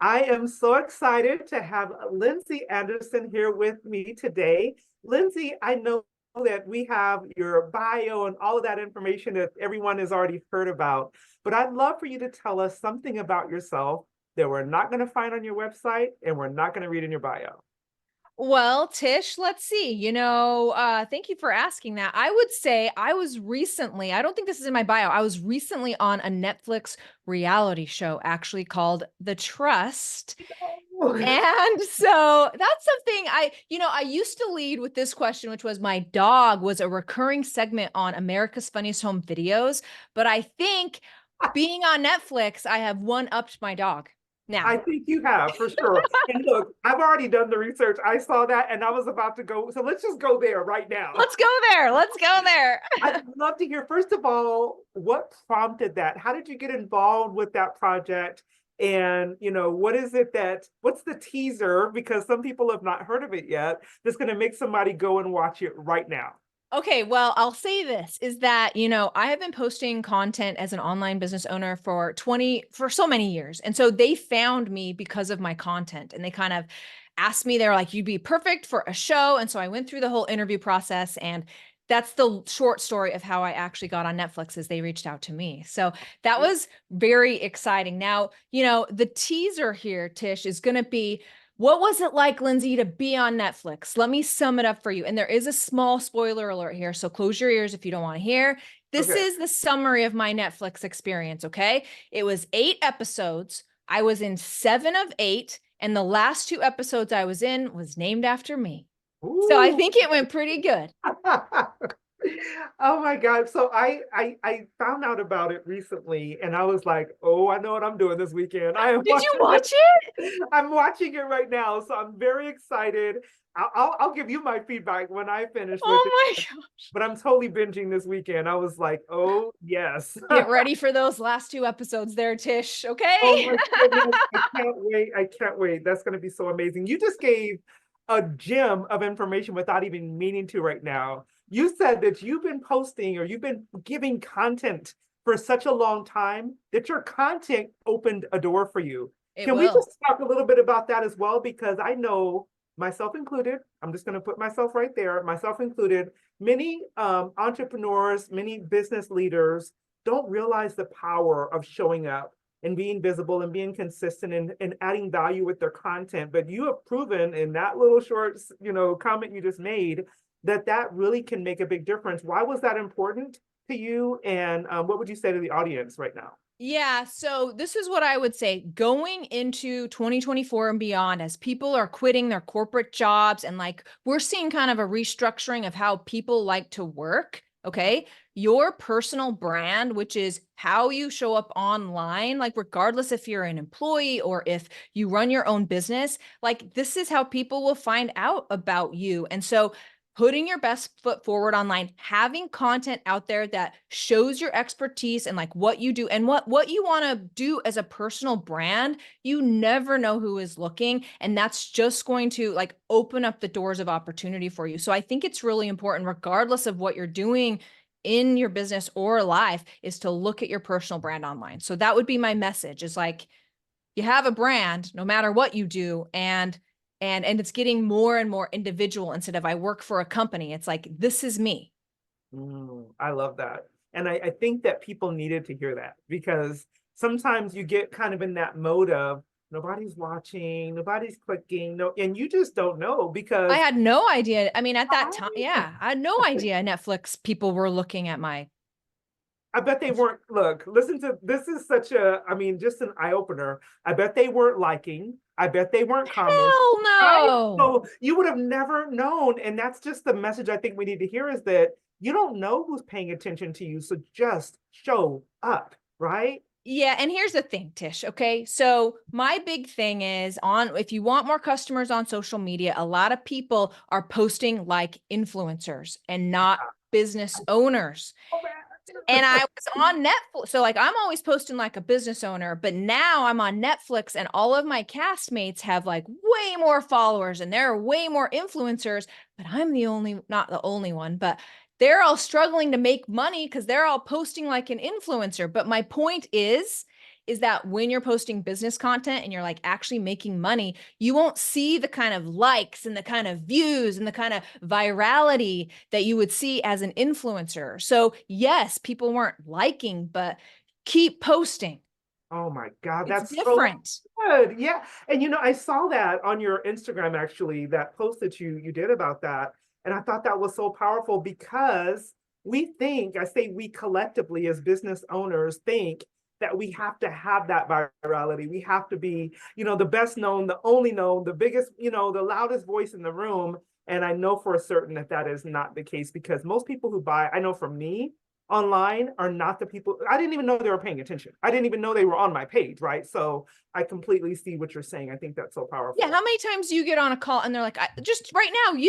I am so excited to have Lindsay Anderson here with me today. Lindsay, I know that we have your bio and all of that information that everyone has already heard about, but I'd love for you to tell us something about yourself that we're not going to find on your website and we're not going to read in your bio. Well, Tish, let's see. Thank you for asking that. I would say I was recently, I don't think this is in my bio. I was recently on a Netflix reality show actually called The Trust. And so that's something I used to lead with this question, which was my dog was a recurring segment on America's Funniest Home Videos. But I think being on Netflix, I have one-upped my dog now. I think you have for sure. And look, I've already done the research. I saw that and I was about to go. So let's just go there right now. Let's go there. Let's go there. I'd love to hear, first of all, what prompted that? How did you get involved with that project? And, what is it what's the teaser? Because some people have not heard of it yet, that's going to make somebody go and watch it right now. Okay, well, I'll say this is that, I have been posting content as an online business owner for so many years. And so they found me because of my content and they kind of asked me, they're like, you'd be perfect for a show. And so I went through the whole interview process, and that's the short story of how I actually got on Netflix is they reached out to me. So that was very exciting. Now, the teaser here, Tish, is going to be, what was it like, Lindsay, to be on Netflix? Let me sum it up for you. And there is a small spoiler alert here, so close your ears if you don't want to hear. This Okay. is the summary of my Netflix experience, okay? It was 8 episodes. I was in 7 of 8, and the last 2 episodes I was in was named after me. So I Ooh. think it went pretty good. Oh my God. So I found out about it recently and I was like, oh, I know what I'm doing this weekend. I am Did you watching watch it? it. I'm watching it right now. So I'm very excited. I'll give you my feedback when I finish with it, Oh my gosh. but I'm totally binging this weekend. I was like, oh yes. Get ready for those last 2 episodes there, Tish, Oh okay? my goodness. I can't wait. I can't wait. That's going to be so amazing. You just gave a gem of information without even meaning to right now. You said that you've been posting or you've been giving content for such a long time that your content opened a door for you. It Can we will. just talk a little bit about that as well? Because I know myself included, I'm just going to put myself right there, myself included, many entrepreneurs, many business leaders don't realize the power of showing up and being visible and being consistent and adding value with their content. But you have proven in that little short, comment you just made that that really can make a big difference. Why was that important to you? And what would you say to the audience right now? Yeah, so this is what I would say going into 2024 and beyond, as people are quitting their corporate jobs and like we're seeing kind of a restructuring of how people like to work. Okay. Your personal brand, which is how you show up online, like regardless if you're an employee or if you run your own business, like this is how people will find out about you. And so putting your best foot forward online, having content out there that shows your expertise and like what you do and what you want to do as a personal brand. You never know who is looking, and that's just going to like open up the doors of opportunity for you. So I think it's really important, regardless of what you're doing in your business or life, is to look at your personal brand online. So that would be my message, is like you have a brand no matter what you do, and it's getting more and more individual instead of I work for a company. It's like, this is me. I love that. And I think that people needed to hear that because sometimes you get kind of in that mode of nobody's watching, nobody's clicking, no, and you just don't know I because had no idea. I mean, at that time, yeah, I had no idea Netflix people were looking at my. I bet they weren't. Look, listen to this is such a, I mean, just an eye opener. I bet they weren't liking. I bet they weren't commenting. Hell Right? no. So you would have never known. And that's just the message I think we need to hear is that you don't know who's paying attention to you. So just show up, right? Yeah, and here's the thing, Tish, okay? So my big thing is on if you want more customers on social media, a lot of people are posting like influencers and not business owners. Oh, And I man. was on Netflix. So like I'm always posting like a business owner, but now I'm on Netflix and all of my castmates have like way more followers and there are way more influencers, but I'm not the only one, but they're all struggling to make money because they're all posting like an influencer. But my point is, is that when you're posting business content and you're like actually making money, you won't see the kind of likes and the kind of views and the kind of virality that you would see as an influencer. So yes, people weren't liking, but keep posting. Oh my God, It's that's so different. good. Yeah. And I saw that on your Instagram actually, that post that you did about that. And I thought that was so powerful because I say we collectively as business owners think that we have to have that virality. We have to be, the best known, the only known, the biggest, the loudest voice in the room. And I know for certain that that is not the case because most people who buy, I know from me, online are not the people. I didn't even know they were paying attention. I didn't even know they were on my page, right? So I completely see what you're saying. I think that's so Yeah, powerful. how many times do you get on a call and they're like, just right now,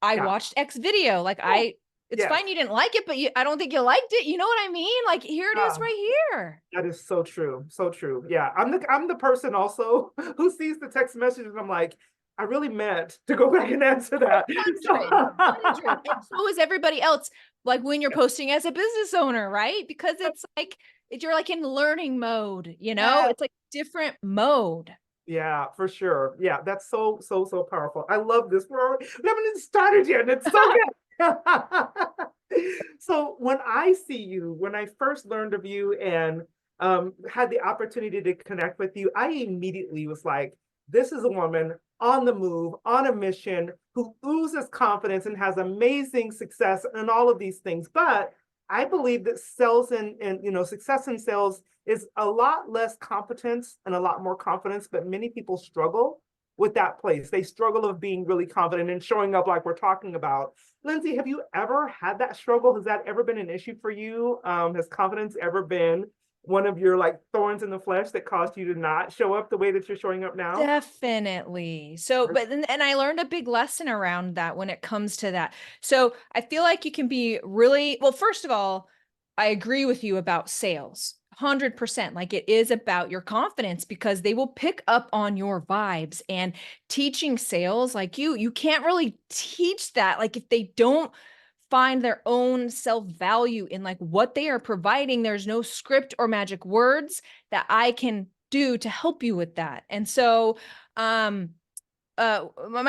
I Yeah. watched X video. Like Oh, it's yes. fine you didn't like it, but I don't think you liked it. You know what I mean? Like here it is Yeah. right here. That is so true. So true. Yeah. I'm the person also who sees the text message and I'm like, I really meant to go back and answer that. 100. And so is everybody else. Like when you're So, posting as a business owner, right? Because it's like, you're like in learning mode, yeah. it's like different mode. Yeah, for sure. Yeah, that's so, so, so powerful. I love this. We haven't even started yet, and it's so good. So when I see you, when I first learned of you and had the opportunity to connect with you, I immediately was like, this is a woman on the move, on a mission, who oozes confidence and has amazing success and all of these things. But I believe that sales and success in sales is a lot less competence and a lot more confidence, but many people struggle with that place. They struggle of being really confident and showing up like we're talking about. Lindsay, have you ever had that struggle? Has that ever been an issue for you? Has confidence ever been one of your like thorns in the flesh that caused you to not show up the way that you're showing up now? Definitely. So, but then, and I learned a big lesson around that when it comes to that. So I feel like you can be really, well, first of all, I agree with you about sales. 100%. Like it is about your confidence because they will pick up on your vibes and teaching sales like you can't really teach that. Like if they don't find their own self-value in like what they are providing, there's no script or magic words that I can do to help you with that. And so my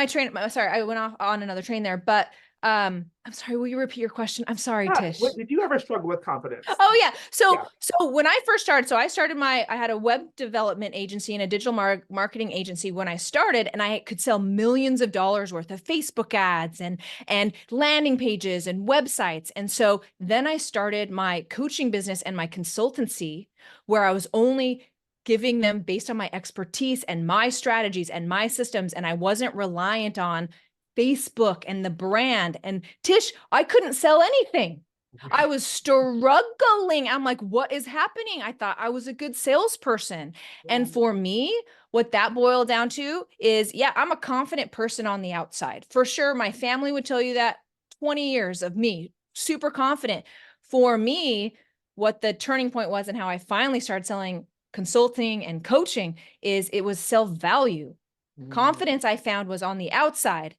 train, sorry, I went off on another train there, but I'm sorry, will you repeat your question? I'm sorry, Yeah. Tish. Did you ever struggle with confidence? Oh yeah. So Yeah. so when I first started, I had a web development agency and a digital marketing agency when I started, and I could sell millions of dollars worth of Facebook ads and landing pages and websites. And so then I started my coaching business and my consultancy where I was only giving them based on my expertise and my strategies and my systems, and I wasn't reliant on Facebook and the brand. And Tish, I couldn't sell anything. I was struggling. I'm like, what is happening? I thought I was a good salesperson. And for me, what that boiled down to is, yeah, I'm a confident person on the outside. For sure, my family would tell you that 20 years of me, super confident. For me, what the turning point was and how I finally started selling consulting and coaching is it was self-value. Mm. Confidence I found was on the outside.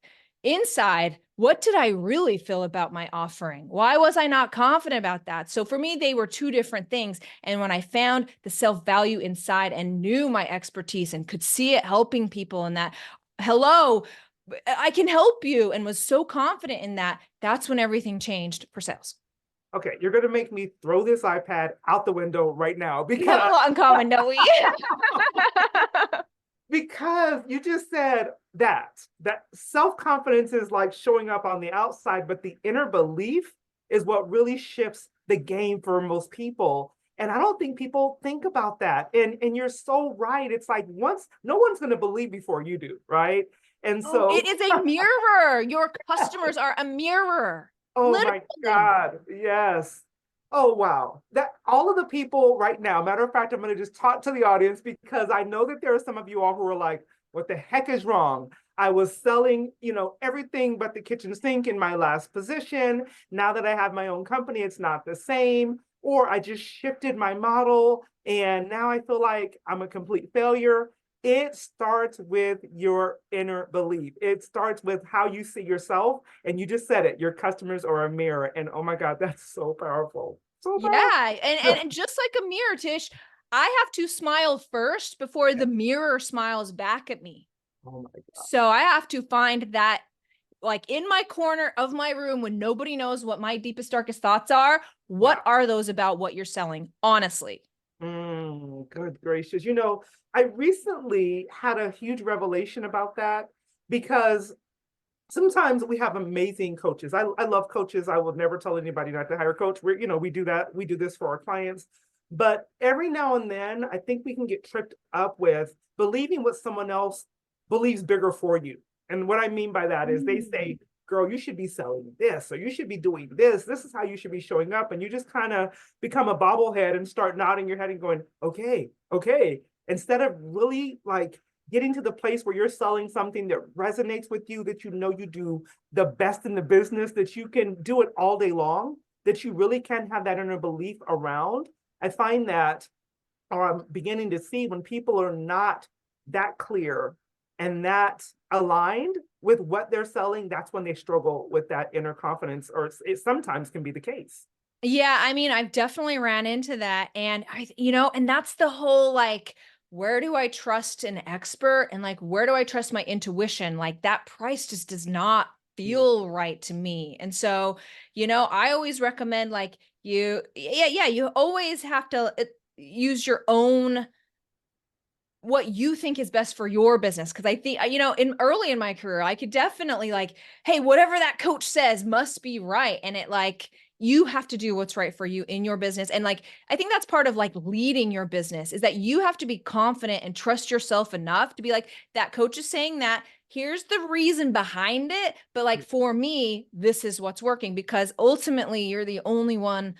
Inside, what did I really feel about my offering? Why was I not confident about that? So for me, they were two different things. And when I found the self-value inside and knew my expertise and could see it helping people and that, hello, I can help you, and was so confident in that, that's when everything changed for sales. Okay, you're gonna make me throw this iPad out the window right now We have a because lot in common, don't we? because you just said that self-confidence is like showing up on the outside, but the inner belief is what really shifts the game for most people. And I don't think people think about that. And you're so right. It's like once no one's going to believe before you do, right? And Oh, so it is a mirror. Your customers are a mirror. oh my Literally. God, yes. Oh wow. That all of the people right now, matter of fact, I'm going to just talk to the audience because I know that there are some of you all who are like, what the heck is wrong? I was selling, everything but the kitchen sink in my last position. Now that I have my own company, it's not the same. Or I just shifted my model and now I feel like I'm a complete failure. It starts with your inner belief. It starts with how you see yourself. And you just said it, your customers are a mirror. And oh my God, that's so powerful. So Yeah. powerful. And just like a mirror, Tish, I have to smile first before the mirror smiles back at me. Oh my God. So I have to find that, like, in my corner of my room when nobody knows what my deepest, darkest thoughts are. What Yeah. are those about what you're selling? Honestly. Good gracious. You know, I recently had a huge revelation about that because sometimes we have amazing coaches. I love coaches. I will never tell anybody not to hire a coach. We're, you know, we do that. We do this for our clients. But every now and then, I think we can get tripped up with believing what someone else believes bigger for you. And what I mean by that is they say, girl, you should be selling this, or you should be doing this. This is how you should be showing up. And you just kind of become a bobblehead and start nodding your head and going, okay, okay. Instead of really like getting to the place where you're selling something that resonates with you, that you know you do the best in the business, that you can do it all day long, that you really can have that inner belief around. I find that, or I'm beginning to see, when people are not that clear and that aligned with what they're selling, that's when they struggle with that inner confidence, or it sometimes can be the case. Yeah, I mean, I've definitely ran into that. And and that's the whole, like, where do I trust an expert, and like, where do I trust my intuition? Like, that price just does not feel right to me. And so, I always recommend, like, you always have to use your own, what you think is best for your business. Cause I think, in early in my career, I could definitely, like, hey, whatever that coach says must be right. And it, like, you have to do what's right for you in your business. And like, I think that's part of, like, leading your business, is that you have to be confident and trust yourself enough to be like, that coach is saying that, here's the reason behind it. But like, for me, this is what's working, because ultimately you're the only one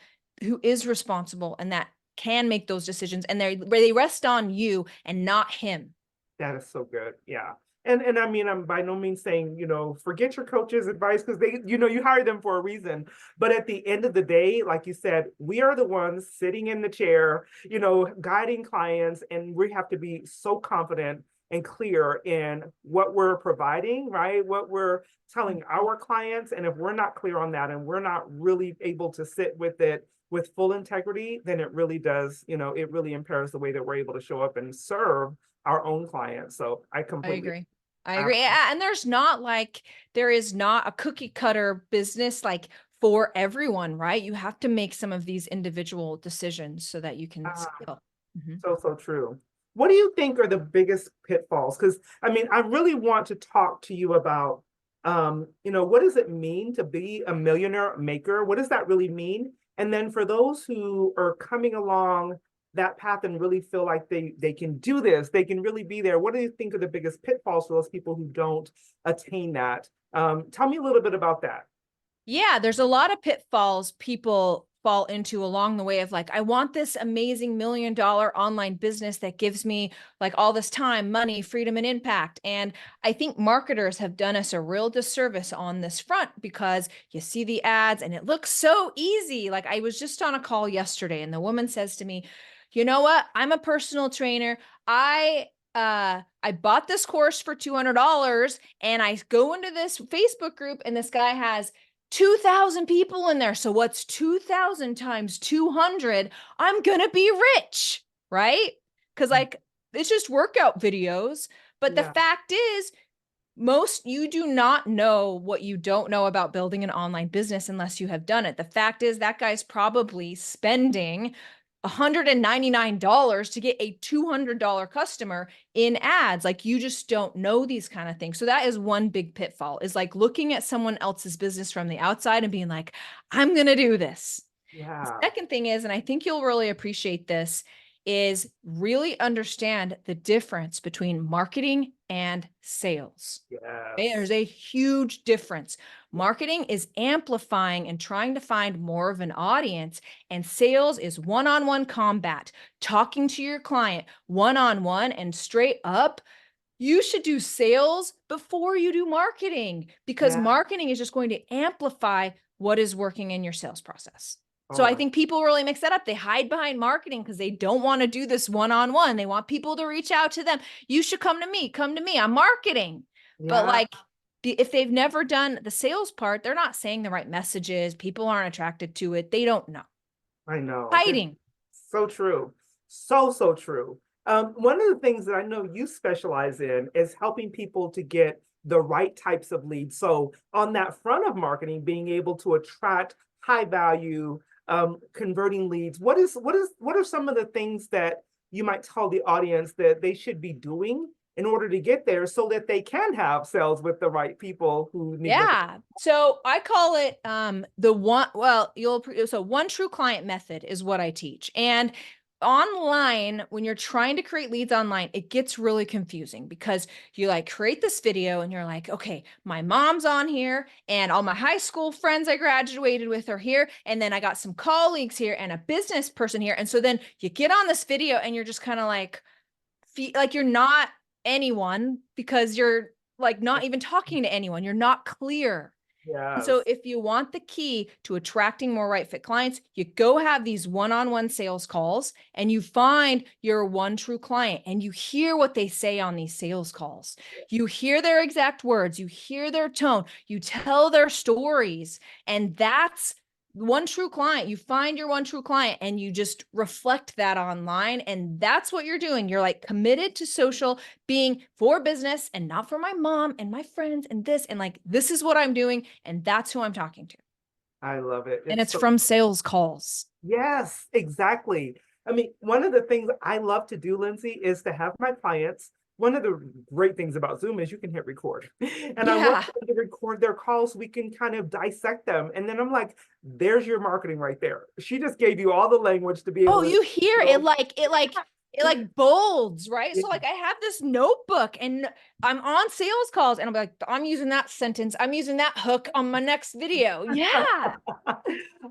who is responsible and that can make those decisions, and they rest on you and not him. That is so good. Yeah. And I mean, I'm by no means saying, you know, forget your coach's advice, because they, you know, you hire them for a reason. But at the end of the day, like you said, we are the ones sitting in the chair, you know, guiding clients, and we have to be so confident and clear in what we're providing, right? What we're telling our clients. And if we're not clear on that, and we're not really able to sit with it with full integrity, then it really does, you know, it really impairs the way that we're able to show up and serve our own clients. So I I completely, agree. I uh, agree. Yeah, and there is not a cookie cutter business, like, for everyone, right? You have to make some of these individual decisions so that you can uh, scale. Mhm. so true. What do you think are the biggest pitfalls? Because I mean, I really want to talk to you about, you know, what does it mean to be a millionaire maker? What does that really mean? And then for those who are coming along that path and really feel like they can do this, they can really be there. What do you think are the biggest pitfalls for those people who don't attain that? Tell me a little bit about that. Yeah, there's a lot of pitfalls people fall into along the way of, like, I want this amazing $1 million online business that gives me, like, all this time, money, freedom, and impact. And I think marketers have done us a real disservice on this front, because you see the ads and it looks so easy. Like, I was just on a call yesterday and the woman says to me, you know what? I'm a personal trainer. I bought this course for $200, and I go into this Facebook group and this guy has 2,000 people in there. So what's 2,000 times 200? I'm going to be rich, right? Because, like, it's just workout videos. But the Yeah, fact is, you do not know what you don't know about building an online business unless you have done it. The fact is, that guy's probably spending $199 to get a $200 customer in ads. Like, you just don't know these kind of things. So that is one big pitfall, is like looking at someone else's business from the outside and being like, I'm going to do this. The yeah, second thing is, and I think you'll really appreciate this, is really understand the difference between marketing and sales. yes, There's a huge difference. Marketing is amplifying and trying to find more of an audience, and sales is one-on-one combat, talking to your client one-on-one and straight up. You should do sales before you do marketing, because yeah. marketing is just going to amplify what is working in your sales process. So Oh I my, think people really mix that up. They hide behind marketing because they don't want to do this one-on-one. They want people to reach out to them. You should come to me. Come to me. I'm marketing. But yeah. like, if they've never done the sales part, they're not saying the right messages. People aren't attracted to it. They don't know. I know. It's Hiding. so true. So, so true. One of the things that I know you specialize in is helping people to get the right types of leads. So on that front of marketing, being able to attract high value, converting leads. What are some of the things that you might tell the audience that they should be doing in order to get there so that they can have sales with the right people who need what Yeah. So I call it the one, well, so one true client method is what I teach. And online, when you're trying to create leads online, it gets really confusing because you like create this video and you're like, okay, my mom's on here and all my high school friends I graduated with are here. And then I got some colleagues here and a business person here. And so then you get on this video and you're just kind of like you're not anyone because you're like not even talking to anyone. You're not clear. And so Yes. if you want the key to attracting more right fit clients, you go have these one-on-one sales calls and you find your one true client and you hear what they say on these sales calls. You hear their exact words, you hear their tone, you tell their stories, and that's one true client. You find your one true client and you just reflect that online. And that's what you're doing. You're like committed to social being for business and not for my mom and my friends and this. And like, this is what I'm doing. And that's who I'm talking to. I love it. And It's it's so from sales calls. yes, exactly. I mean, one of the things I love to do, Lindsay, is to have my clients. One of the great things about Zoom is you can hit record. And I want Yeah. them to record their calls. We can kind of dissect them. And then I'm like, there's your marketing right there. She just gave you all the language to be Oh, able to you hear it go. like bolds, right? Yeah. So like I have this notebook and I'm on sales calls and I'm like, I'm using that sentence. I'm using that hook on my next video. Yeah.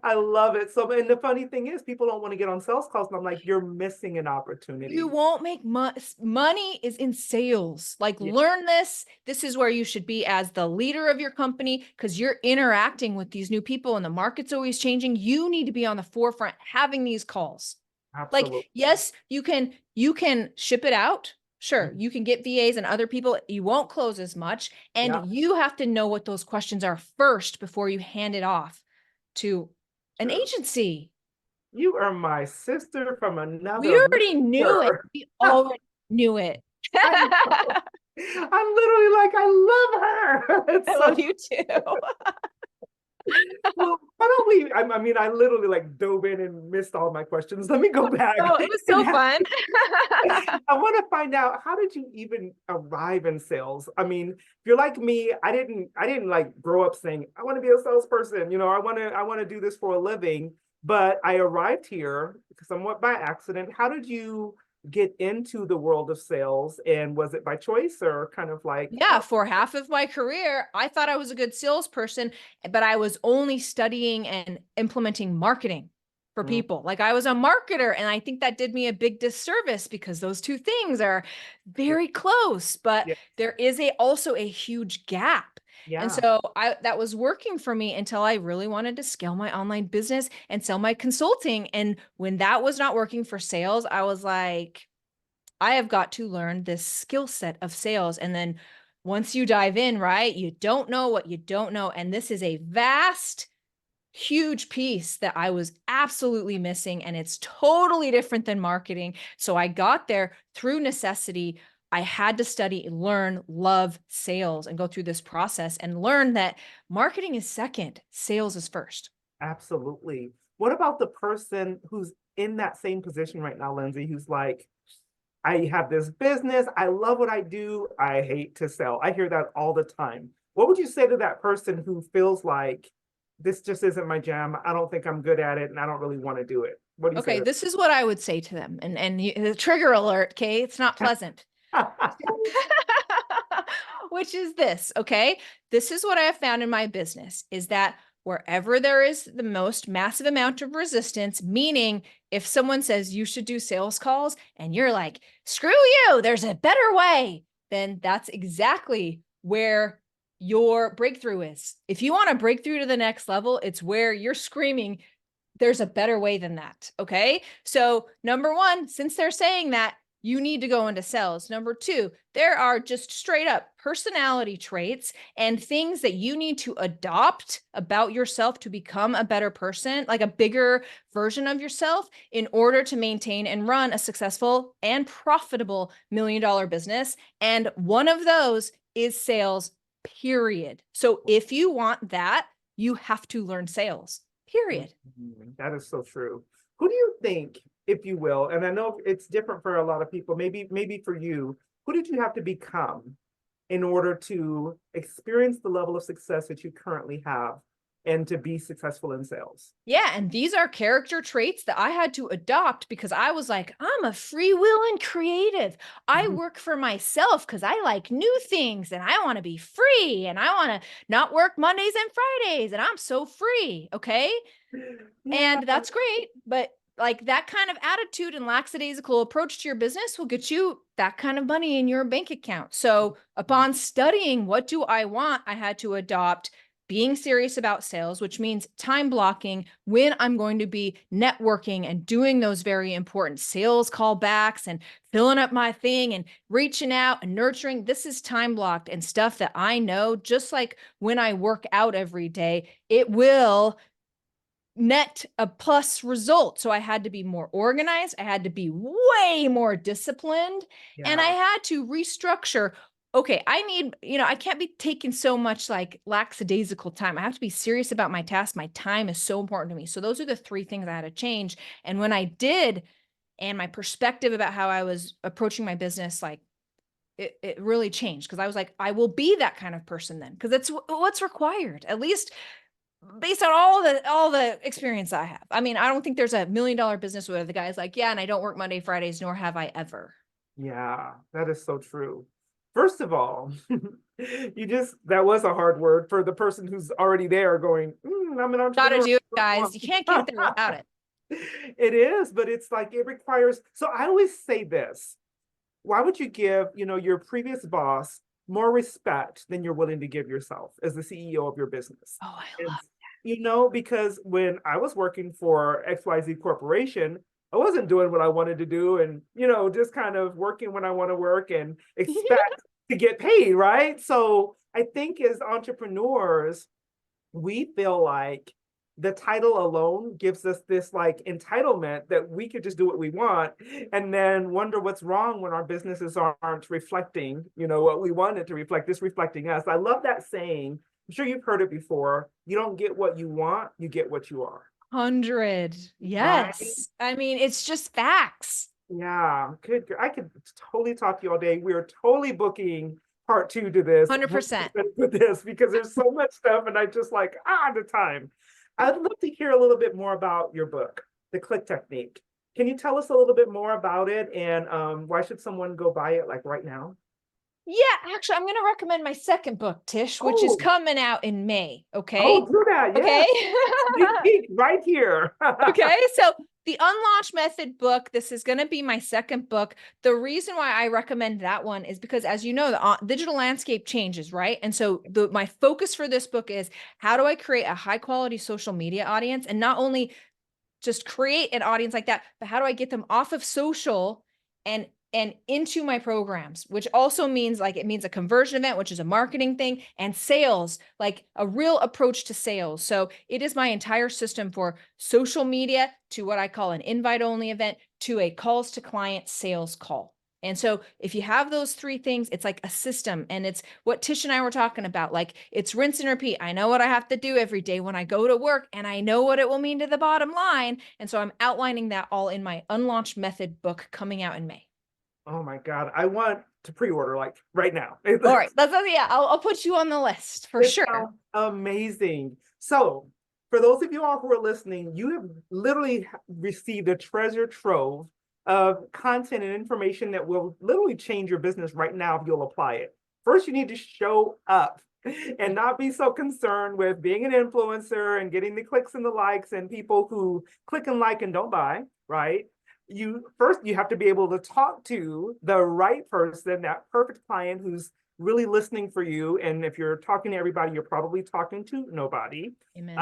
I love it. So, and the funny thing is, people don't want to get on sales calls. And I'm like, you're missing an You opportunity. won't make money is in sales. Like Yeah, learn this. This is where you should be as the leader of your company because you're interacting with these new people and the market's always changing. You need to be on the forefront having these calls. Like, absolutely. yes, you can ship it out. Sure, Mhm. you can get VAs and other people. You won't close as much. And Yeah, you have to know what those questions are first before you hand it off to an true. agency. You are my sister from We another already knew it. mother. We already knew it. I know. I'm literally like, I love her. I It's love so you too. well. Why don't we? I mean, I literally like dove in and missed all my questions. Let me go back Oh, it was and so fun. I want to find out how did you even arrive in sales? I mean, if you're like me, I didn't like grow up saying I want to be a salesperson. You know, I want to do this for a living. But I arrived here somewhat by accident. How did you get into the world of sales? And was it by choice or kind of like, Yeah, for half of my career, I thought I was a good salesperson, but I was only studying and implementing marketing for mm, people. Like I was a marketer, and I think that did me a big disservice because those two things are yeah, very close, but yeah, there is also a huge gap. And yeah, so I that was working for me until I really wanted to scale my online business and sell my consulting. And when that was not working for sales, I was like, I have got to learn this skill set of sales. And then once you dive in, right, you don't know what you don't know. And this is a vast, huge piece that I was absolutely missing. And it's totally different than marketing. So I got there through necessity. I had to study, learn, love sales, and go through this process and learn that marketing is second, sales is first. absolutely. What about the person who's in that same position right now, Lindsay, who's like, I have this business. I love what I do. I hate to sell. I hear that all the time. What would you say to that person who feels like this just isn't my jam? I don't think I'm good at it and I don't really want to do it. What do you say Okay, to this is what I would say to them. The trigger alert, okay? It's not pleasant. that? Which is this, okay? This is what I have found in my business is that wherever there is the most massive amount of resistance, meaning if someone says you should do sales calls and you're like, screw you, there's a better way, then that's exactly where your breakthrough is. If you want to break through to the next level, it's where you're screaming, there's a better way than that. Okay. So, number one, since they're saying that, you need to go into sales. Number two, there are just straight up personality traits and things that you need to adopt about yourself to become a better person, like a bigger version of yourself, in order to maintain and run a successful and profitable $1 million business. And one of those is sales, period. So if you want that, you have to learn sales, period. That is so true. Who do you think, if you will, and I know it's different for a lot of people, maybe for you, who did you have to become in order to experience the level of success that you currently have and to be successful in sales? Yeah, and these are character traits that I had to adopt because I was like, I'm a free will and creative. I work for myself because I like new things and I want to be free and I want to not work Mondays and Fridays and I'm so free. Okay. Yeah. And that's great. But like that kind of attitude and lackadaisical approach to your business will get you that kind of money in your bank account. So upon studying what do I want, I had to adopt being serious about sales, which means time blocking when I'm going to be networking and doing those very important sales callbacks and filling up my thing and reaching out and nurturing. This is time blocked and stuff that I know, just like when I work out every day, it will net a plus result. So I had to be more organized. I had to be way more disciplined. And I Yeah. had to restructure. Okay, I need, I can't be taking so much like lackadaisical time. I have to be serious about my task. My time is so important to me. So those are the three things I had to change. And when I did, and my perspective about how I was approaching my business, like it really changed because I was like, I will be that kind of person then, because that's what's required, at least based on all the experience I have. I mean, I don't think there's a $1 million business where the guy's like, yeah, and I don't work Monday, Fridays, nor have I ever. Yeah, that is so true. First of all, that was a hard word for the person who's already there going, I'm an Gotta entrepreneur. do it, guys. You can't get there without it. It is, but it's like it requires. So I always say this: why would you give, your previous boss more respect than you're willing to give yourself as the CEO of your business? Oh, I And, love. because when I was working for XYZ Corporation, I wasn't doing what I wanted to do and, just kind of working when I want to work and expect to get paid, right? So I think as entrepreneurs, we feel like the title alone gives us this like entitlement that we could just do what we want and then wonder what's wrong when our businesses aren't reflecting, what we wanted to reflect, this reflecting us. I love that saying. I'm sure you've heard it before. You don't get what you want, you get what you are. 100. Right? Yes. I mean, it's just facts. Yeah, good. I could totally talk to you all day. We're totally booking part two to this 100%. with this because there's so much stuff and I just like the time. I'd love to hear a little bit more about your book, The Click Technique. Can you tell us a little bit more about it and why should someone go buy it like right now? Yeah, actually, I'm going to recommend my second book, Tish, which is Oh, coming out in May. Okay. do that. Okay. Yes. Sneak peek right here. Okay. So the Unlaunch Method book, this is going to be my second book. The reason why I recommend that one is because, as you know, the digital landscape changes, right? And so my focus for this book is how do I create a high quality social media audience, and not only just create an audience like that, but how do I get them off of social and into my programs, which also means like it means a conversion event, which is a marketing thing, and sales, like a real approach to sales. So it is my entire system for social media to what I call an invite only event to a calls to client sales call. And so if you have those three things, it's like a system, and it's what Tish and I were talking about. Like it's rinse and repeat. I know what I have to do every day when I go to work, and I know what it will mean to the bottom line. And so I'm outlining that all in my Unlaunched Method book coming out in May. Oh my God. I want to pre-order like right now. All right. Yeah, I'll put you on the list for It sure. sounds amazing. So, for those of you all who are listening, you have literally received a treasure trove of content and information that will literally change your business right now if you'll apply it. First, you need to show up and not be so concerned with being an influencer and getting the clicks and the likes and people who click and like and don't buy, right? You have to be able to talk to the right person, that perfect client who's really listening for you. And if you're talking to everybody, you're probably talking to nobody. Amen.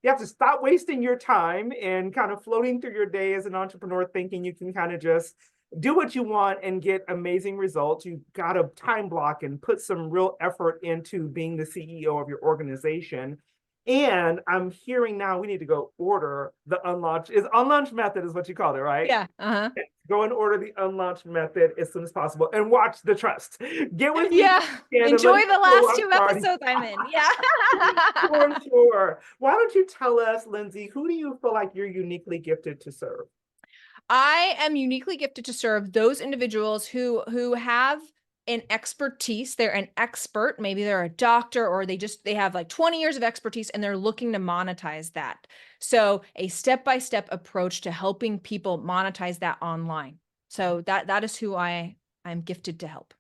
You have to stop wasting your time and kind of floating through your day as an entrepreneur, thinking you can kind of just do what you want and get amazing results. You got to time block and put some real effort into being the CEO of your organization. And I'm hearing now we need to go order the unlaunch. Is unlaunch method is what you called it, right? Yeah. Uh-huh. Go and order the unlaunch method as soon as possible and watch the trust. Get with me. Yeah. And Enjoy let me the know last I'm 2 starting. episodes I'm in. Yeah. For sure. Why don't you tell us, Lindsay, who do you feel like you're uniquely gifted to serve? I am uniquely gifted to serve those individuals who have an expertise. They're an expert. Maybe they're a doctor, or they have like 20 years of expertise and they're looking to monetize that. So a step-by-step approach to helping people monetize that online. So that is who I'm gifted to help.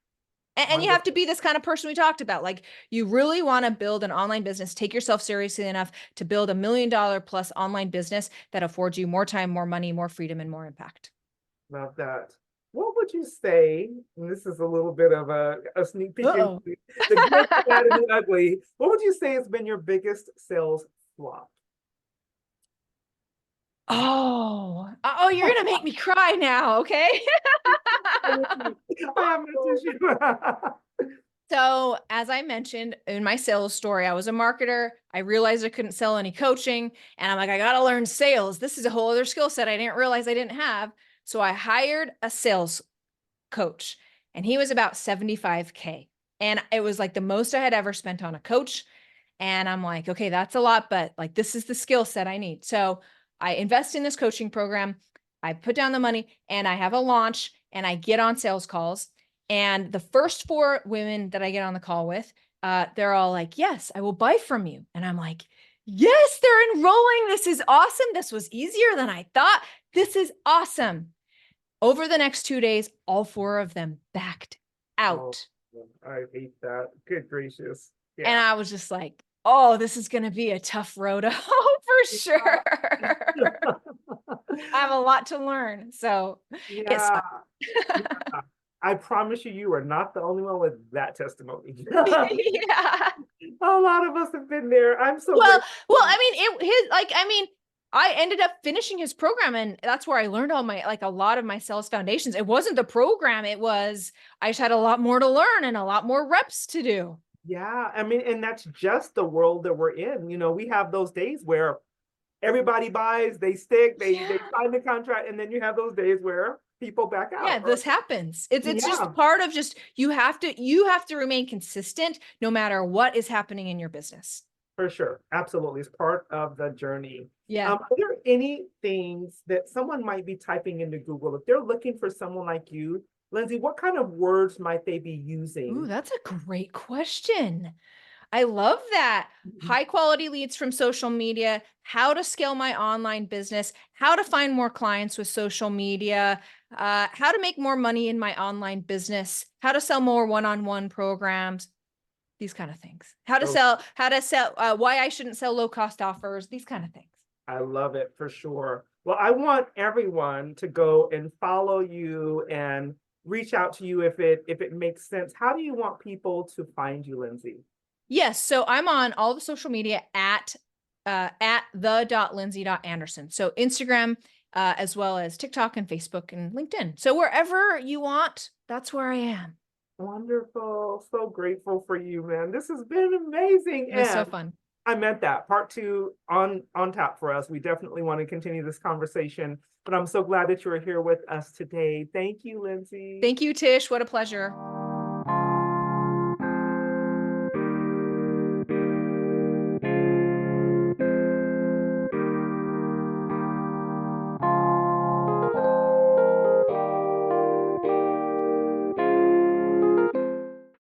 And you have to Wonderful. be this kind of person we talked about. Like, you really want to build an online business, take yourself seriously enough to build $1 million plus online business that affords you more time, more money, more freedom, and more impact. Love that. What would you say, and this is a little bit of a sneak peek into Uh-oh. the good, the bad, and the ugly. What would you say has been your biggest sales flop? Oh, you're gonna make me cry now, okay? I have no tissue. So, as I mentioned in my sales story, I was a marketer. I realized I couldn't sell any coaching, and I'm like, I gotta learn sales. This is a whole other skill set I didn't realize I didn't have. So I hired a sales coach, and he was about 75K. And it was like the most I had ever spent on a coach. And I'm like, okay, that's a lot, but like, this is the skill set I need. So I invest in this coaching program. I put down the money and I have a launch and I get on sales calls. And the first 4 women that I get on the call with, they're all like, yes, I will buy from you. And I'm like, yes, they're enrolling. This is awesome. This was easier than I thought. This is awesome. Over the next 2 days, all 4 of them backed Oh, out. I hate that. Good gracious. And Yeah. I was just like, oh, this is going to be a tough road to hoe for sure. I have a lot to learn. So it's Yeah. Yeah. I promise you, you are not the only one with that testimony. yeah. A lot of us have been there. I'm so Well, grateful. I mean, I ended up finishing his program, and that's where I learned a lot of my sales foundations. It wasn't the program. I just had a lot more to learn and a lot more reps to do. Yeah, I mean, and that's just the world that we're in. We have those days where everybody buys, they stick, they Yeah. sign the contract, and then you have those days where people back Yeah, out. this happens. It's just Yeah, part of just you have to remain consistent no matter what is happening in your business. for sure. Absolutely. It's part of the journey. Yeah. Are there any things that someone might be typing into Google if they're looking for someone like you? Lindsay, what kind of words might they be Ooh, using? that's a great question. I love that. Mhm. High quality leads from social media, how to scale my online business, how to find more clients with social media, how to make more money in my online business, how to sell more one-on-one programs, these kind of things. So Why I shouldn't sell low cost offers, these kind of things. I love it for sure. Well, I want everyone to go and follow you and reach out to you if it makes sense. How do you want people to find you, Lindsay? Yes. So I'm on all the social media at the.lindsay.anderson. So Instagram, as well as TikTok and Facebook and LinkedIn. So wherever you want, that's where I am. Wonderful. So grateful for you, man. This has been amazing. It was so And fun. I meant that. Part 2 on tap for us. We definitely want to continue this conversation, but I'm so glad that you're here with us today. Thank you, Lindsay. Thank you, Tish. What a pleasure.